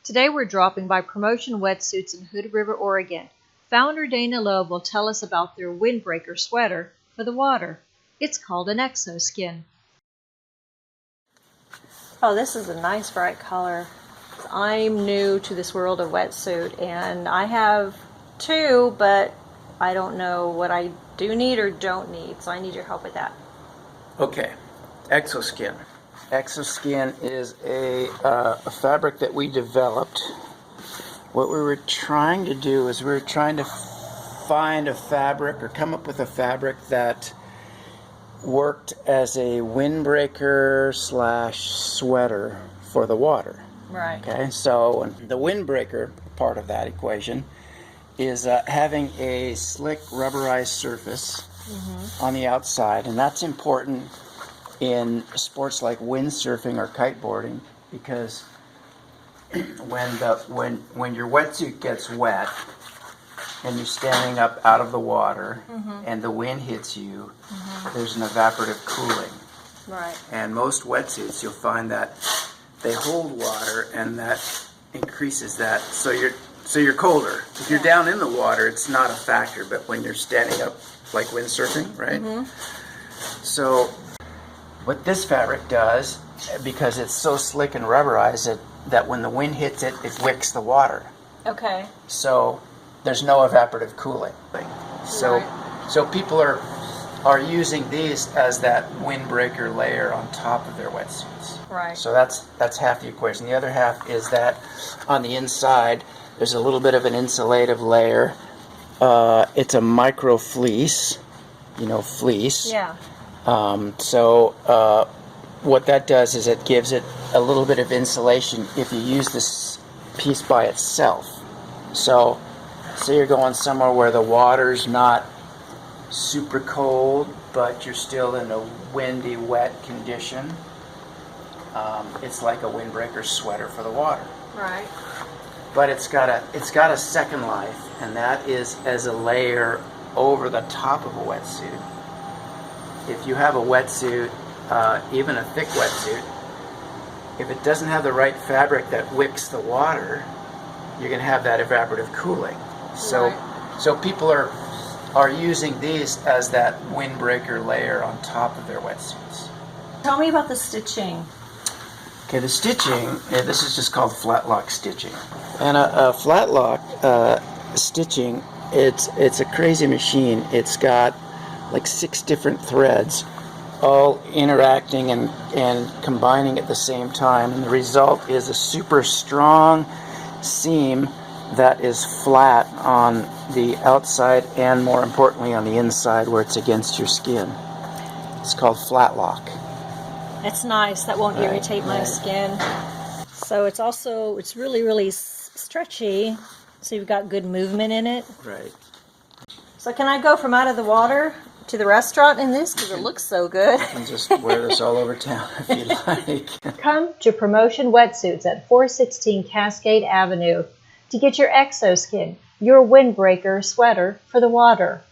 Today we're dropping by ProMotion Wetsuits in Hood River, Oregon. Founder Dana Loeb will tell us about their windbreaker sweater for the water. It's called an ExoSkin. Oh, this is a nice bright color. I'm new to this world of wetsuit, and I have two, but I don't know what I do need or don't need, so I need your help with that. Okay, ExoSkin. ExoSkin is a fabric that we developed. What we were trying to do is we were trying to find a fabric or come up with a fabric that worked as a windbreaker / sweater for the water. Right. Okay, so the windbreaker part of that equation is having a slick rubberized surface on the outside, and that's important in sports like windsurfing or kiteboarding, because when your wetsuit gets wet and you're standing up out of the water and the wind hits you, there's an evaporative cooling. Right. And most wetsuits, you'll find that they hold water, and that increases that, so you're colder. If you're down in the water, it's not a factor, but when you're standing up, like windsurfing, right? So what this fabric does, because it's so slick and rubberized, that when the wind hits it, it wicks the water. Okay. So there's no evaporative cooling. So people are using these as that windbreaker layer on top of their wetsuits. Right. So that's half the equation. The other half is that on the inside there's a little bit of an insulative layer. It's a micro-fleece, fleece. Yeah. So what that does is it gives it a little bit of insulation if you use this piece by itself. So say you're going somewhere where the water's not super cold, but you're still in a windy, wet condition. It's like a windbreaker sweater for the water. Right. But it's got a second life, and that is as a layer over the top of a wetsuit. If you have a wetsuit, even a thick wetsuit, if it doesn't have the right fabric that wicks the water, you're going to have that evaporative cooling. So people are using these as that windbreaker layer on top of their wetsuits. Tell me about the stitching. Okay, the stitching, this is just called Flatlock Stitching. And a Flatlock stitching, it's a crazy machine. It's got like 6 different threads all interacting and combining at the same time, and the result is a super strong seam that is flat on the outside and, more importantly, on the inside where it's against your skin. It's called Flatlock. That's nice. That won't irritate my skin. So it's really, really stretchy, so you've got good movement in it. Right. So can I go from out of the water to the restaurant in this, because it looks so good? You can just wear this all over town if you like. Come to ProMotion Wetsuits at 416 Cascade Avenue to get your ExoSkin, your windbreaker sweater for the water.